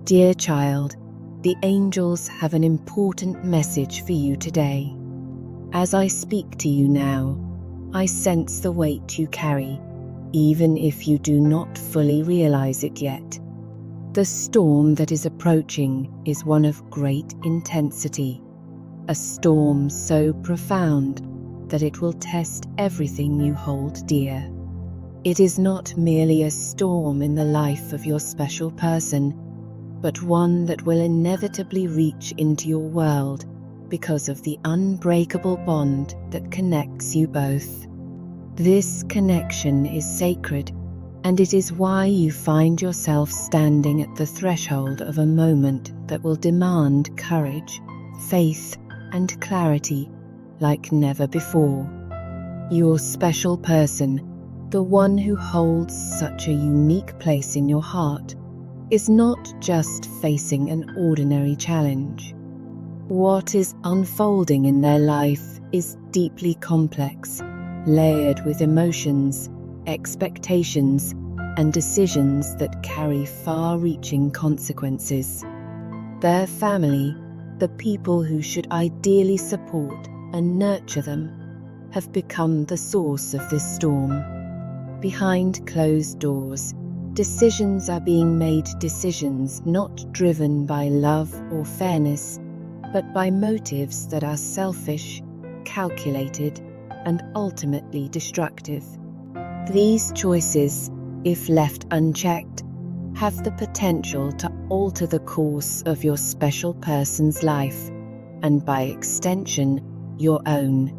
Dear child, the angels have an important message for you today. As I speak to you now, I sense the weight you carry, even if you do not fully realize it yet. The storm that is approaching is one of great intensity, a storm so profound that it will test everything you hold dear. It is not merely a storm in the life of your special person, but one that will inevitably reach into your world because of the unbreakable bond that connects you both. This connection is sacred, and it is why you find yourself standing at the threshold of a moment that will demand courage, faith, and clarity like never before. Your special person, the one who holds such a unique place in your heart, is not just facing an ordinary challenge. What is unfolding in their life is deeply complex, layered with emotions, expectations, and decisions that carry far-reaching consequences. Their family, the people who should ideally support and nurture them, have become the source of this storm. Behind closed doors, decisions are being made, decisions not driven by love or fairness, but by motives that are selfish, calculated, and ultimately destructive. These choices, if left unchecked, have the potential to alter the course of your special person's life, and by extension, your own.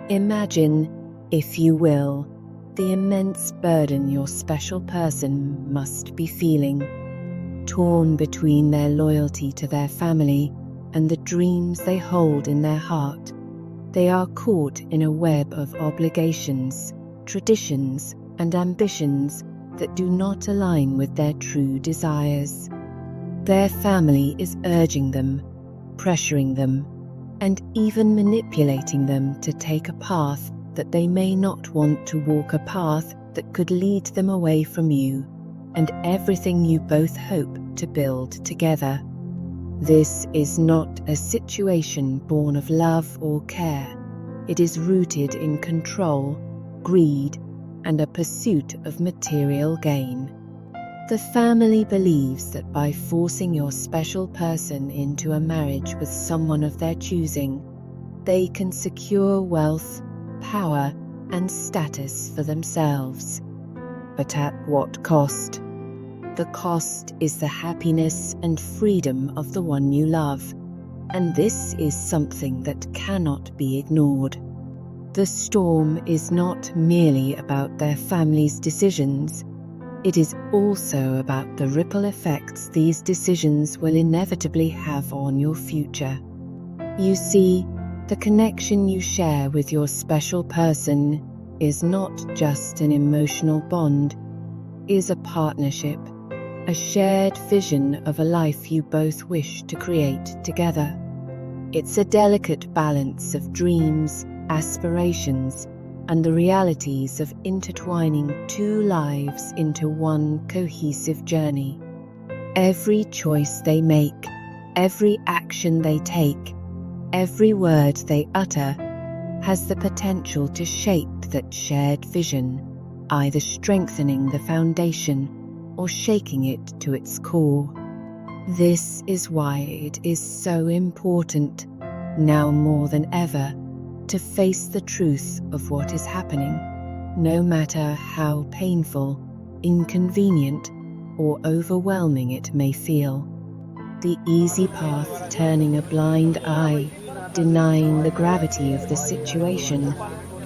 Imagine, if you will, the immense burden your special person must be feeling, torn between their loyalty to their family and the dreams they hold in their heart. They are caught in a web of obligations, traditions, and ambitions that do not align with their true desires. Their family is urging them, pressuring them, and even manipulating them to take a path that they may not want to walk, a path that could lead them away from you and everything you both hope to build together. This is not a situation born of love or care. It is rooted in control, greed, and a pursuit of material gain. The family believes that by forcing your special person into a marriage with someone of their choosing, they can secure wealth, power, and status for themselves. But at what cost? The cost is the happiness and freedom of the one you love, and this is something that cannot be ignored. The storm is not merely about their family's decisions, it is also about the ripple effects these decisions will inevitably have on your future. You see, the connection you share with your special person is not just an emotional bond, it is a partnership, a shared vision of a life you both wish to create together. It's a delicate balance of dreams, aspirations, and the realities of intertwining two lives into one cohesive journey. Every choice they make, every action they take, every word they utter has the potential to shape that shared vision, either strengthening the foundation or shaking it to its core. This is why it is so important, now more than ever, to face the truth of what is happening, no matter how painful, inconvenient, or overwhelming it may feel. The easy path, turning a blind eye, denying the gravity of the situation,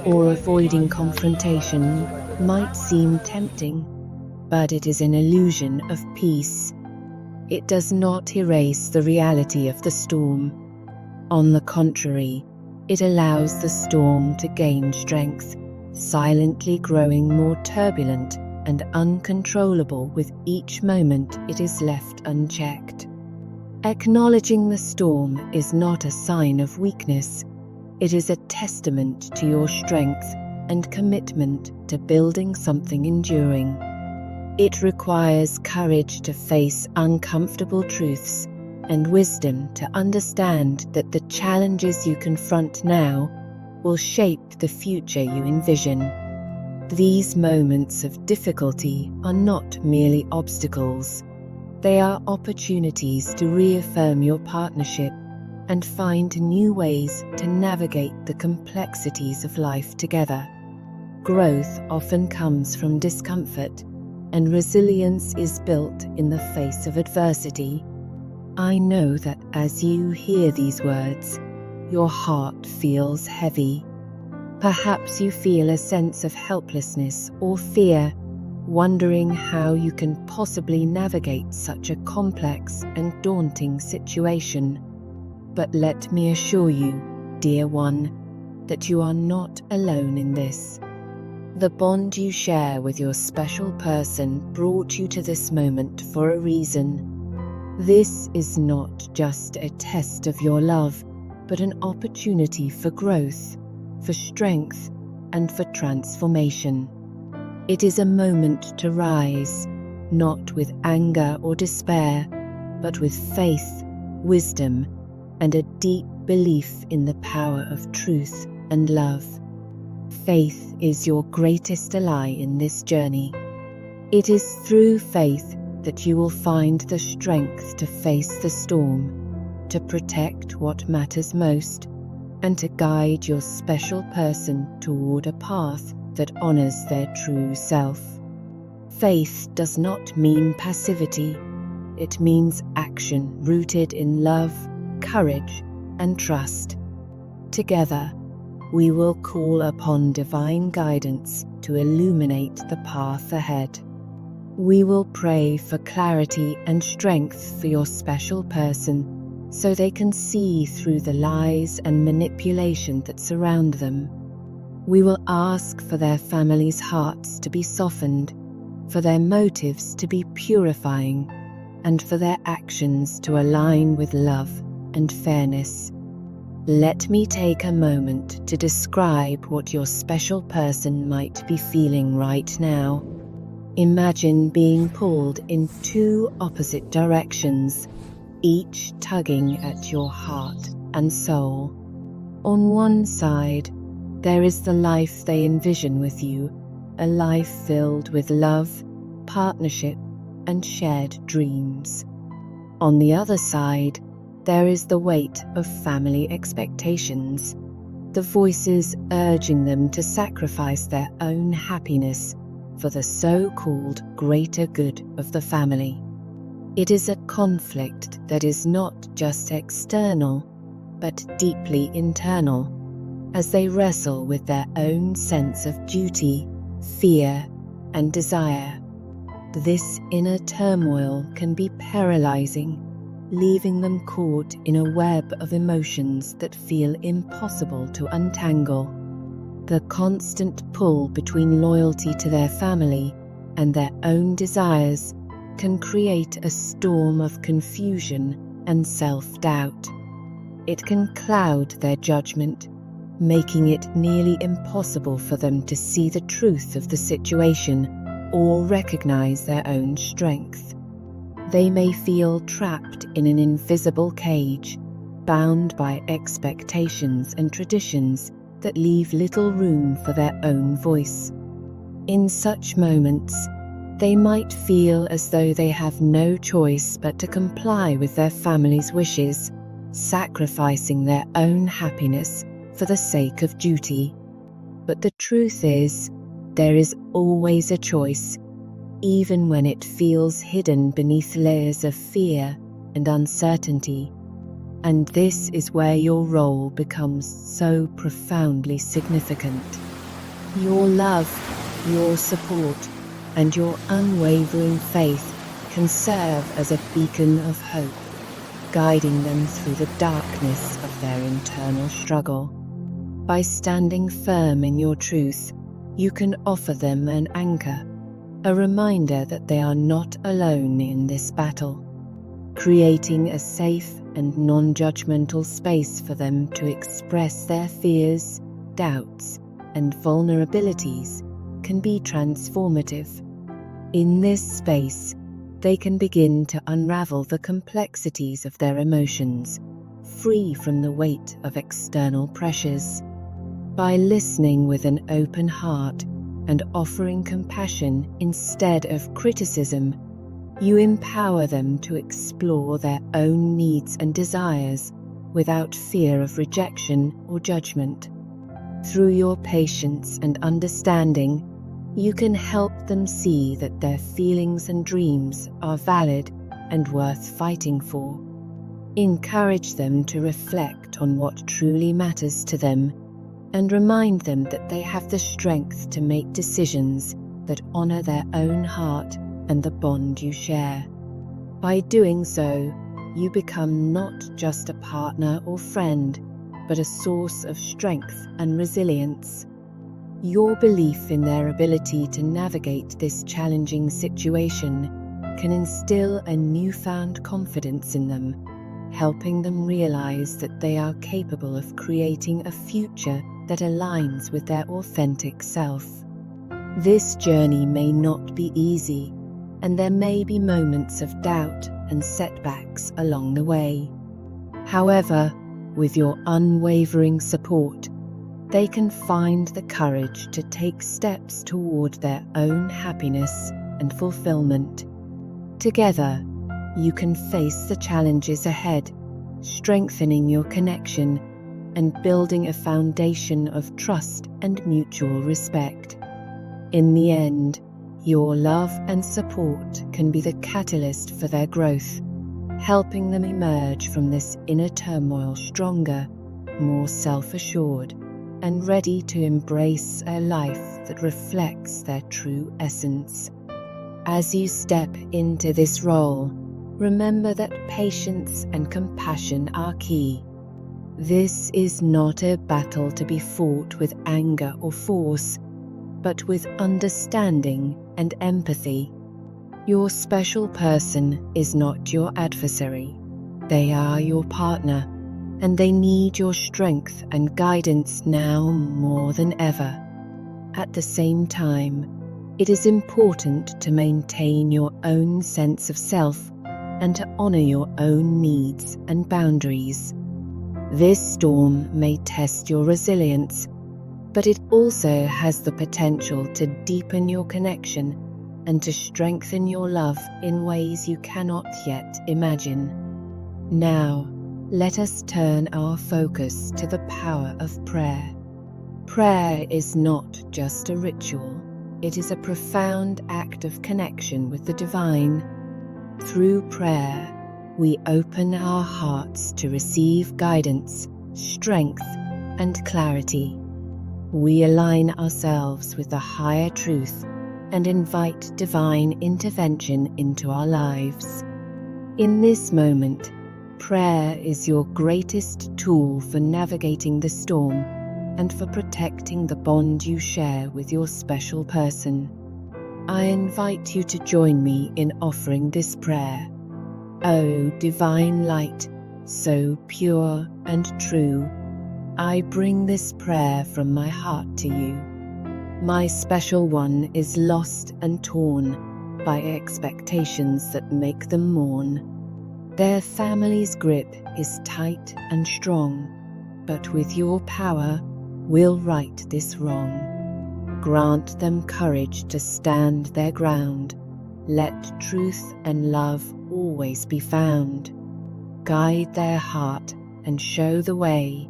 or avoiding confrontation, might seem tempting, but it is an illusion of peace. It does not erase the reality of the storm. On the contrary, it allows the storm to gain strength, silently growing more turbulent and uncontrollable with each moment it is left unchecked. Acknowledging the storm is not a sign of weakness. It is a testament to your strength and commitment to building something enduring. It requires courage to face uncomfortable truths and wisdom to understand that the challenges you confront now will shape the future you envision. These moments of difficulty are not merely obstacles. They are opportunities to reaffirm your partnership and find new ways to navigate the complexities of life together. Growth often comes from discomfort, and resilience is built in the face of adversity. I know that as you hear these words, your heart feels heavy. Perhaps you feel a sense of helplessness or fear, wondering how you can possibly navigate such a complex and daunting situation. But let me assure you, dear one, that you are not alone in this. The bond you share with your special person brought you to this moment for a reason. This is not just a test of your love, but an opportunity for growth, for strength, and for transformation. It is a moment to rise, not with anger or despair, but with faith, wisdom, and a deep belief in the power of truth and love. Faith is your greatest ally in this journey. It is through faith that you will find the strength to face the storm, to protect what matters most, and to guide your special person toward a path that honors their true self. Faith does not mean passivity. It means action rooted in love, courage, and trust. Together, we will call upon divine guidance to illuminate the path ahead. We will pray for clarity and strength for your special person so they can see through the lies and manipulation that surround them. We will ask for their families' hearts to be softened, for their motives to be purifying, and for their actions to align with love and fairness. Let me take a moment to describe what your special person might be feeling right now. Imagine being pulled in two opposite directions, each tugging at your heart and soul. On one side, there is the life they envision with you, a life filled with love, partnership, and shared dreams. On the other side, there is the weight of family expectations, the voices urging them to sacrifice their own happiness for the so-called greater good of the family. It is a conflict that is not just external, but deeply internal, as they wrestle with their own sense of duty, fear, and desire. This inner turmoil can be paralyzing, leaving them caught in a web of emotions that feel impossible to untangle. The constant pull between loyalty to their family and their own desires can create a storm of confusion and self-doubt. It can cloud their judgment, making it nearly impossible for them to see the truth of the situation or recognize their own strength. They may feel trapped in an invisible cage, bound by expectations and traditions that leave little room for their own voice. In such moments, they might feel as though they have no choice but to comply with their family's wishes, sacrificing their own happiness for the sake of duty. But the truth is, there is always a choice, even when it feels hidden beneath layers of fear and uncertainty. And this is where your role becomes so profoundly significant. Your love, your support, and your unwavering faith can serve as a beacon of hope, guiding them through the darkness of their internal struggle. By standing firm in your truth, you can offer them an anchor, a reminder that they are not alone in this battle. Creating a safe and non-judgmental space for them to express their fears, doubts, and vulnerabilities can be transformative. In this space, they can begin to unravel the complexities of their emotions, free from the weight of external pressures. By listening with an open heart and offering compassion instead of criticism, you empower them to explore their own needs and desires without fear of rejection or judgment. Through your patience and understanding, you can help them see that their feelings and dreams are valid and worth fighting for. Encourage them to reflect on what truly matters to them and remind them that they have the strength to make decisions that honor their own heart and the bond you share. By doing so, you become not just a partner or friend, but a source of strength and resilience. Your belief in their ability to navigate this challenging situation can instill a newfound confidence in them, helping them realize that they are capable of creating a future that aligns with their authentic self. This journey may not be easy, and there may be moments of doubt and setbacks along the way. However, with your unwavering support, they can find the courage to take steps toward their own happiness and fulfillment. Together, you can face the challenges ahead, strengthening your connection and building a foundation of trust and mutual respect. In the end, your love and support can be the catalyst for their growth, helping them emerge from this inner turmoil stronger, more self-assured, and ready to embrace a life that reflects their true essence. As you step into this role, remember that patience and compassion are key. This is not a battle to be fought with anger or force, but with understanding and empathy. Your special person is not your adversary. They are your partner, and they need your strength and guidance now more than ever. At the same time, it is important to maintain your own sense of self and to honor your own needs and boundaries. This storm may test your resilience, but it also has the potential to deepen your connection and to strengthen your love in ways you cannot yet imagine. Now, let us turn our focus to the power of prayer. Prayer is not just a ritual, it is a profound act of connection with the divine. Through prayer, we open our hearts to receive guidance, strength, and clarity. We align ourselves with the higher truth and invite divine intervention into our lives. In this moment, prayer is your greatest tool for navigating the storm and for protecting the bond you share with your special person. I invite you to join me in offering this prayer. O divine light, so pure and true, I bring this prayer from my heart to you. My special one is lost and torn by expectations that make them mourn. Their family's grip is tight and strong, but with your power, we'll right this wrong. Grant them courage to stand their ground. Let truth and love always be found. Guide their heart and show the way.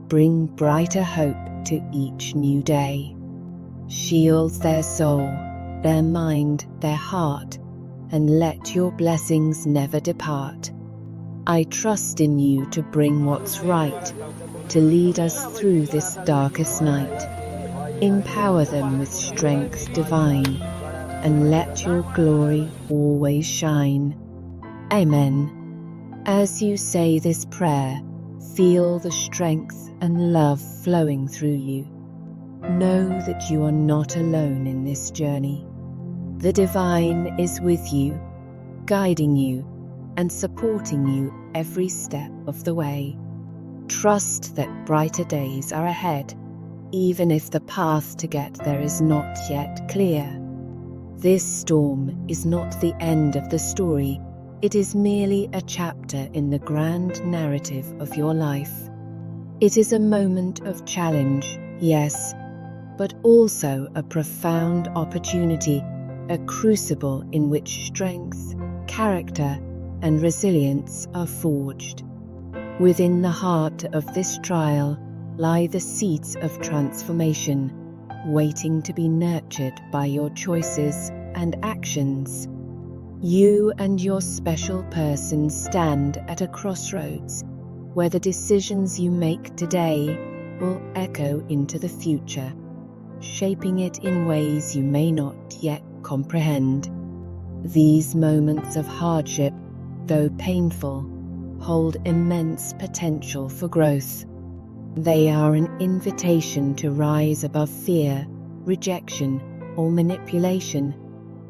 Bring brighter hope to each new day. Shield their soul, their mind, their heart, and let your blessings never depart. I trust in you to bring what's right, to lead us through this darkest night. Empower them with strength divine, and let your glory always shine. Amen. As you say this prayer, feel the strength and love flowing through you. Know that you are not alone in this journey. The divine is with you, guiding you and supporting you every step of the way. Trust that brighter days are ahead, even if the path to get there is not yet clear. This storm is not the end of the story. It is merely a chapter in the grand narrative of your life. It is a moment of challenge, yes, but also a profound opportunity, a crucible in which strength, character, and resilience are forged. Within the heart of this trial lie the seeds of transformation, waiting to be nurtured by your choices and actions. You and your special person stand at a crossroads where the decisions you make today will echo into the future, shaping it in ways you may not yet comprehend. These moments of hardship, though painful, hold immense potential for growth. They are an invitation to rise above fear, rejection, or manipulation,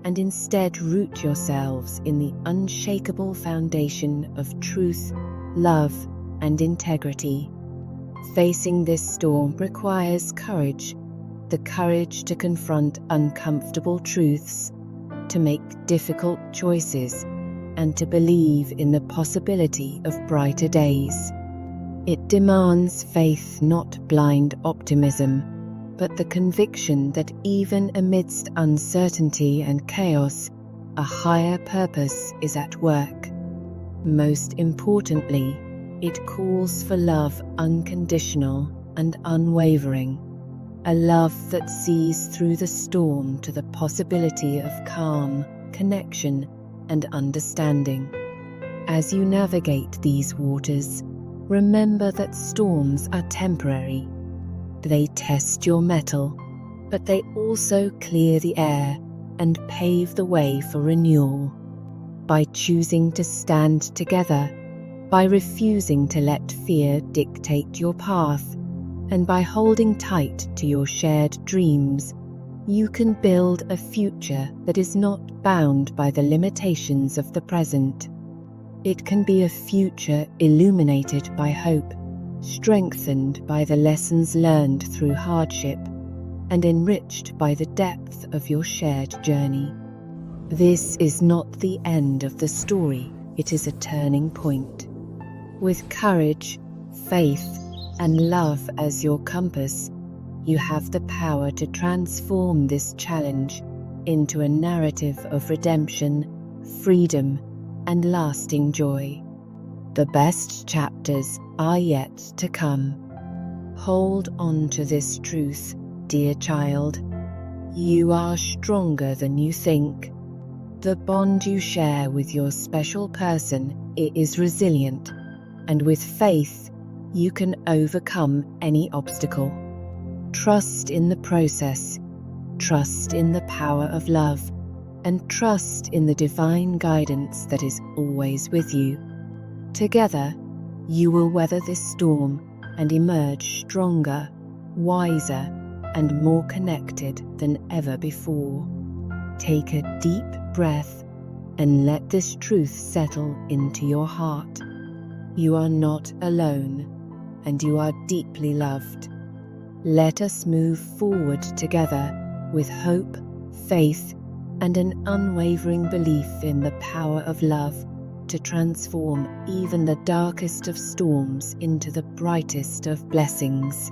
and instead root yourselves in the unshakable foundation of truth, love, and integrity. Facing this storm requires courage, the courage to confront uncomfortable truths, to make difficult choices, and to believe in the possibility of brighter days. It demands faith, not blind optimism, but the conviction that even amidst uncertainty and chaos, a higher purpose is at work. Most importantly, it calls for love unconditional and unwavering, a love that sees through the storm to the possibility of calm, connection, and understanding. As you navigate these waters, remember that storms are temporary. They test your mettle, but they also clear the air and pave the way for renewal. By choosing to stand together, by refusing to let fear dictate your path, and by holding tight to your shared dreams, you can build a future that is not bound by the limitations of the present. It can be a future illuminated by hope, strengthened by the lessons learned through hardship, and enriched by the depth of your shared journey. This is not the end of the story, it is a turning point. With courage, faith, and love as your compass, you have the power to transform this challenge into a narrative of redemption, freedom, and lasting joy. The best chapters are yet to come. Hold on to this truth, dear child. You are stronger than you think. The bond you share with your special person is resilient, and with faith, you can overcome any obstacle. Trust in the process, trust in the power of love, and trust in the divine guidance that is always with you. Together, you will weather this storm and emerge stronger, wiser, and more connected than ever before. Take a deep breath and let this truth settle into your heart. You are not alone, and you are deeply loved. Let us move forward together with hope, faith, and an unwavering belief in the power of love to transform even the darkest of storms into the brightest of blessings.